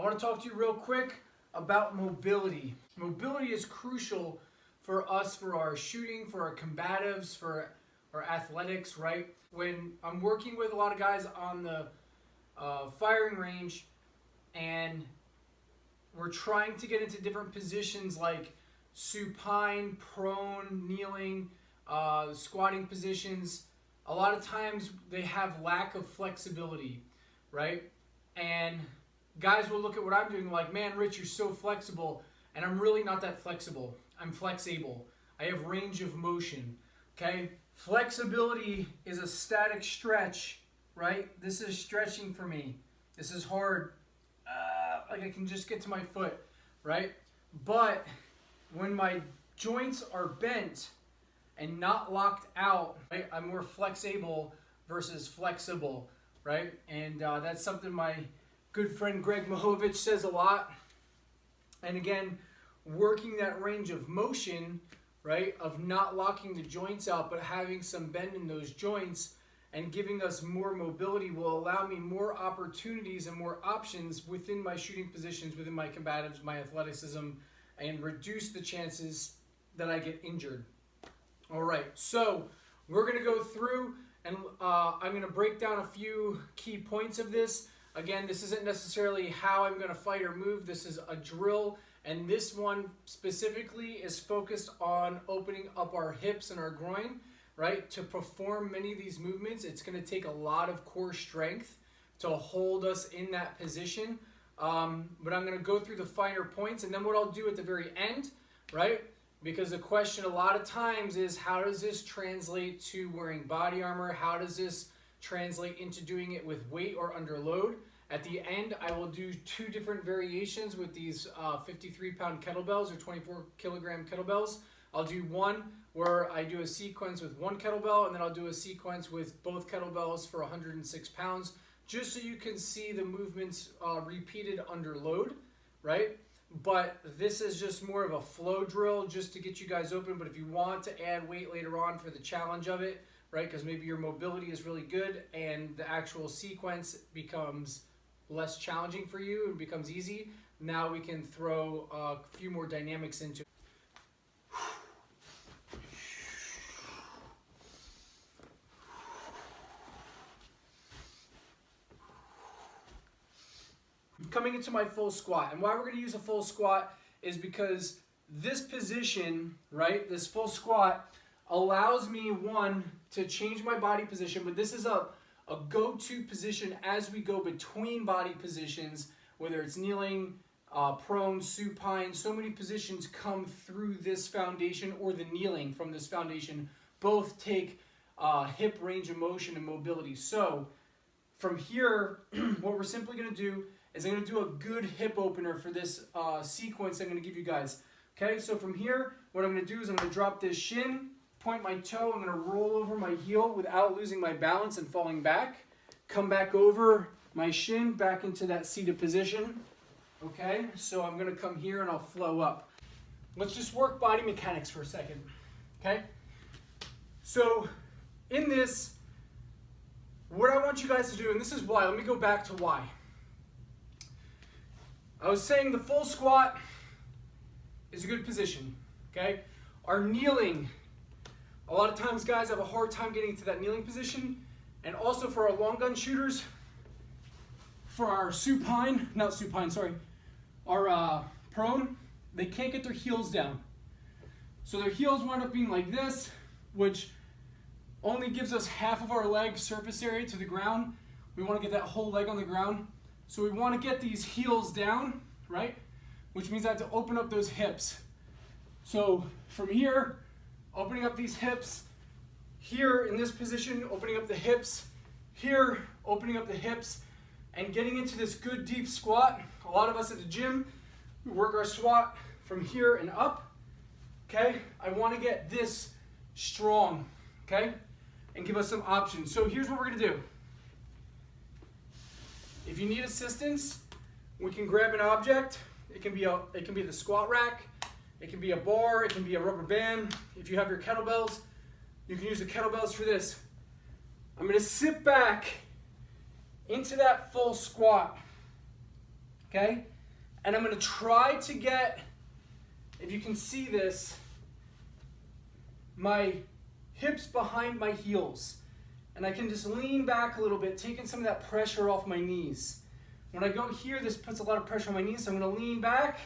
want to talk to you real quick about mobility. Mobility is crucial for us, for our shooting, for our combatives, for our athletics, right? When I'm working with a lot of guys on the firing range and we're trying to get into different positions like supine, prone, kneeling, squatting positions, a lot of times they have lack of flexibility, right? And guys will look at what I'm doing like, man, Rich, you're so flexible. And I'm really not that flexible. I'm flexible. I have range of motion, okay? Flexibility is a static stretch, right? This is stretching for me. This is hard. Like I can just get to my foot, right? But when my joints are bent and not locked out, right, I'm more flexible versus flexible, right? And that's something my good friend Greg Mahovich says a lot. And again, working that range of motion, right, of not locking the joints out but having some bend in those joints and giving us more mobility will allow me more opportunities and more options within my shooting positions, within my combatives, my athleticism, and reduce the chances that I get injured. All right, so we're going to go through and I'm going to break down a few key points of this. Again, this isn't necessarily how I'm going to fight or move. This is a drill, and this one specifically is focused on opening up our hips and our groin, right? To perform many of these movements, it's going to take a lot of core strength to hold us in that position. But I'm going to go through the finer points, and then what I'll do at the very end, right? Because the question a lot of times is, how does this translate to wearing body armor? How does this translate into doing it with weight or under load? At the end, I will do two different variations with these 53-pound kettlebells or 24-kilogram kettlebells. I'll do one where I do a sequence with one kettlebell, and then I'll do a sequence with both kettlebells for 106 pounds, just so you can see the movements repeated under load, right? But this is just more of a flow drill just to get you guys open. But if you want to add weight later on for the challenge of it, right, because maybe your mobility is really good and the actual sequence becomes less challenging for you and becomes easy, now we can throw a few more dynamics into it. Coming into my full squat, and why we're going to use a full squat is because this position, right, this full squat allows me, one, to change my body position, but this is a go-to position as we go between body positions, whether it's kneeling, prone, supine. So many positions come through this foundation, or the kneeling from this foundation. Both take hip range of motion and mobility. So from here, what we're simply going to do is I'm going to do a good hip opener for this sequence I'm going to give you guys. Okay, so from here, what I'm going to do is I'm going to drop this shin, point my toe, I'm going to roll over my heel without losing my balance and falling back. Come back over my shin, back into that seated position. Okay, so I'm going to come here and I'll flow up. Let's just work body mechanics for a second. Okay, so in this, what I want you guys to do, and this is why, let me go back to why. I was saying the full squat is a good position, okay? Our kneeling, a lot of times guys have a hard time getting to that kneeling position, and also for our long gun shooters, for our our prone, they can't get their heels down. So their heels wind up being like this, which only gives us half of our leg surface area to the ground. We want to get that whole leg on the ground. So we want to get these heels down, right? Which means I have to open up those hips. So from here, opening up these hips, here in this position, opening up the hips, here, opening up the hips, and getting into this good deep squat. A lot of us at the gym, we work our squat from here and up, okay? I want to get this strong, okay? And give us some options. So here's what we're going to do. If you need assistance, we can grab an object. It can be the squat rack, it can be a bar, it can be a rubber band. If you have your kettlebells, you can use the kettlebells for this. I'm going to sit back into that full squat. Okay? And I'm going to try to get, if you can see this, my hips behind my heels. And I can just lean back a little bit, taking some of that pressure off my knees. When I go here, this puts a lot of pressure on my knees, so I'm going to lean back.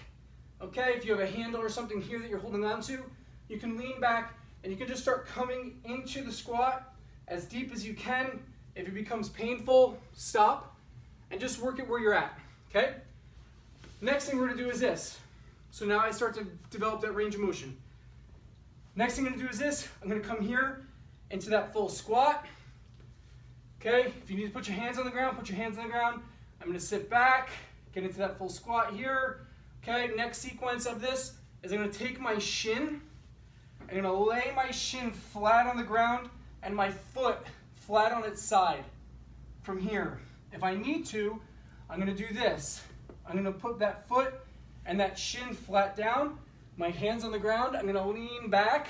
Okay, if you have a handle or something here that you're holding on to, you can lean back and you can just start coming into the squat as deep as you can. If it becomes painful, stop and just work it where you're at, okay? Next thing we're gonna do is this. So now I start to develop that range of motion. Next thing I'm gonna do is this. I'm gonna come here into that full squat. Okay, if you need to put your hands on the ground, put your hands on the ground. I'm gonna sit back, get into that full squat here. Okay, next sequence of this is I'm gonna take my shin, I'm gonna lay my shin flat on the ground and my foot flat on its side from here. If I need to, I'm gonna do this. I'm gonna put that foot and that shin flat down, my hands on the ground, I'm gonna lean back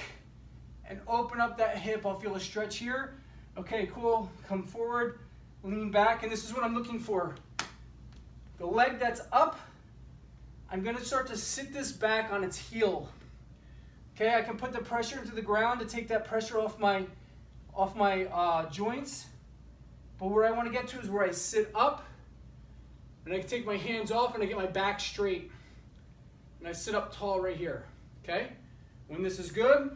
and open up that hip. I'll feel a stretch here. Okay, cool, come forward, lean back, and this is what I'm looking for. The leg that's up, I'm gonna start to sit this back on its heel. Okay, I can put the pressure into the ground to take that pressure off my joints. But where I wanna get to is where I sit up, and I can take my hands off and I get my back straight. And I sit up tall right here, okay? When this is good,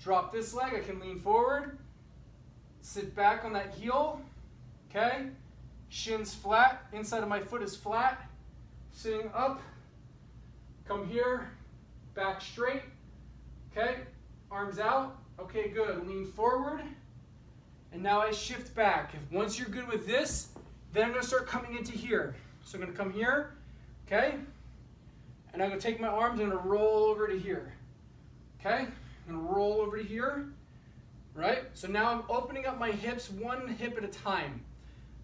drop this leg, I can lean forward, sit back on that heel, okay? Shins flat, inside of my foot is flat. Sitting up, come here, back straight, okay? Arms out, okay, good. Lean forward, and now I shift back. Once you're good with this, then I'm gonna start coming into here. So I'm gonna come here, okay? And I'm gonna take my arms, I'm gonna roll over to here, okay? I'm gonna roll over to here, right? So now I'm opening up my hips one hip at a time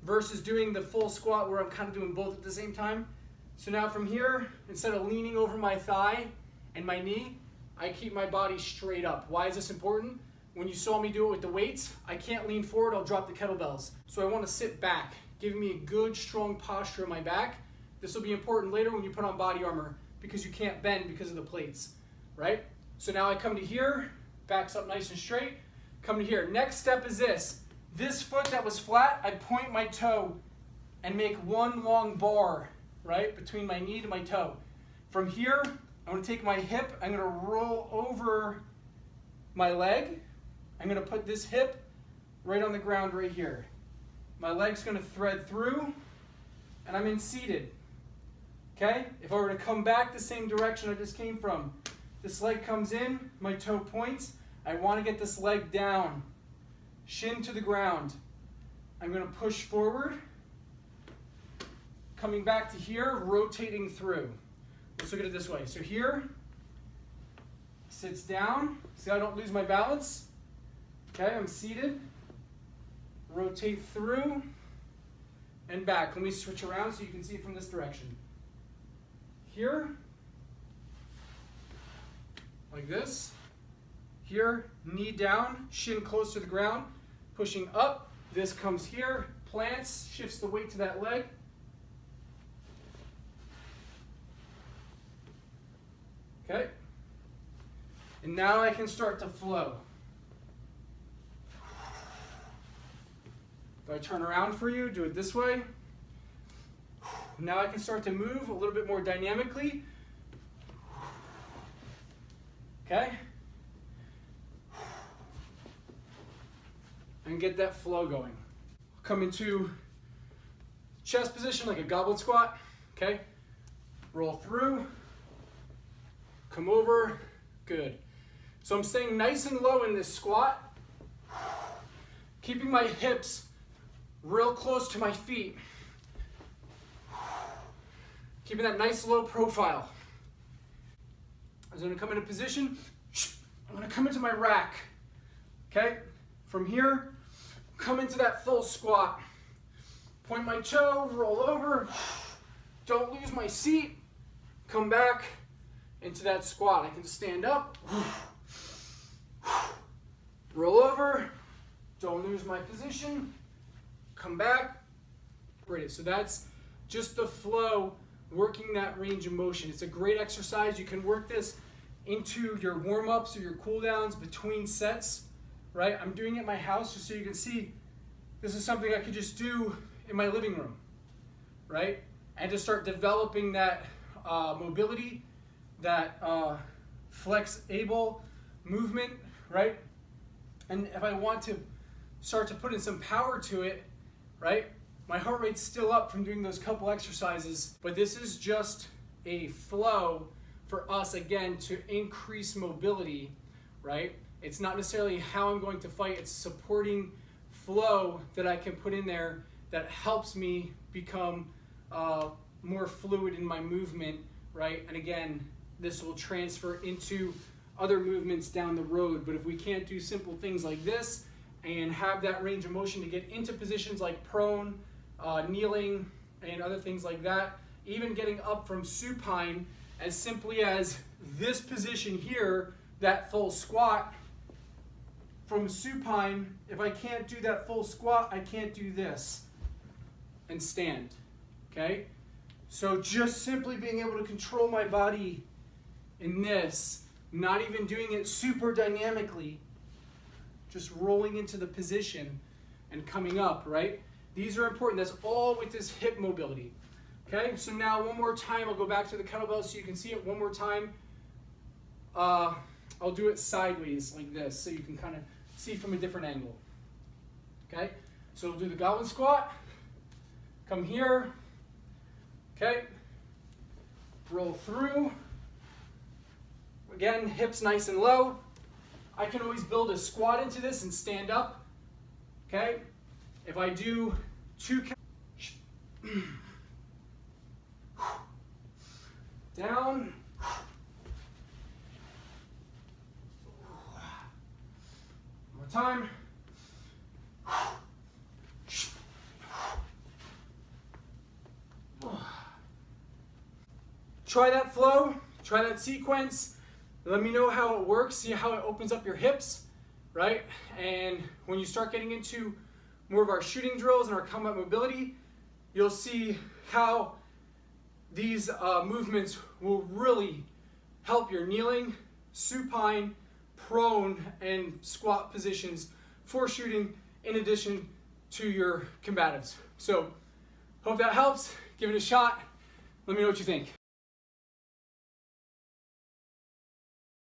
versus doing the full squat where I'm kind of doing both at the same time. So now from here, instead of leaning over my thigh and my knee, I keep my body straight up. Why is this important? When you saw me do it with the weights, I can't lean forward, I'll drop the kettlebells. So I want to sit back, giving me a good, strong posture in my back. This will be important later when you put on body armor because you can't bend because of the plates, right? So now I come to here, backs up nice and straight, come to here. Next step is this. This foot that was flat, I point my toe and make one long bar, right, between my knee to my toe. From here, I'm gonna take my hip, I'm gonna roll over my leg. I'm gonna put this hip right on the ground right here. My leg's gonna thread through, and I'm in seated, okay? If I were to come back the same direction I just came from, this leg comes in, my toe points, I wanna get this leg down, shin to the ground. I'm gonna push forward, coming back to here, rotating through. Let's look at it this way. So here, sits down. See how I don't lose my balance? Okay, I'm seated. Rotate through and back. Let me switch around so you can see from this direction. Here, like this. Here, knee down, shin close to the ground, pushing up. This comes here, plants, shifts the weight to that leg. Okay, and now I can start to flow. If I turn around for you, do it this way. Now I can start to move a little bit more dynamically. Okay, and get that flow going. Come into chest position like a goblet squat. Okay, roll through. Come over, good. So I'm staying nice and low in this squat, keeping my hips real close to my feet, keeping that nice low profile. I'm gonna come into position, I'm gonna come into my rack, okay? From here, come into that full squat. Point my toe, roll over, don't lose my seat, come back, into that squat. I can stand up, roll over, don't lose my position, come back. Great, so that's just the flow working that range of motion. It's a great exercise. You can work this into your warm-ups or your cool-downs between sets, right? I'm doing it in my house just so you can see this is something I could just do in my living room, right? And to start developing that mobility, that flex-able movement, right? And if I want to start to put in some power to it, right? My heart rate's still up from doing those couple exercises, but this is just a flow for us, again, to increase mobility, right? It's not necessarily how I'm going to fight, it's supporting flow that I can put in there that helps me become more fluid in my movement, right? And again, this will transfer into other movements down the road. But if we can't do simple things like this and have that range of motion to get into positions like prone, kneeling, and other things like that, even getting up from supine as simply as this position here, that full squat, from supine, if I can't do that full squat, I can't do this and stand, okay? So just simply being able to control my body in this, not even doing it super dynamically, just rolling into the position and coming up, right? These are important. That's all with this hip mobility. Okay, so now one more time, I'll go back to the kettlebell so you can see it one more time. I'll do it sideways like this so you can kind of see from a different angle. Okay, so we'll do the goblet squat. Come here. Okay, roll through. Again, hips nice and low. I can always build a squat into this and stand up. Okay, if I do two down, one more time. Try that flow, try that sequence. Let me know how it works, see how it opens up your hips, right? And when you start getting into more of our shooting drills and our combat mobility, you'll see how these movements will really help your kneeling, supine, prone, and squat positions for shooting in addition to your combatives. So, hope that helps. Give it a shot. Let me know what you think.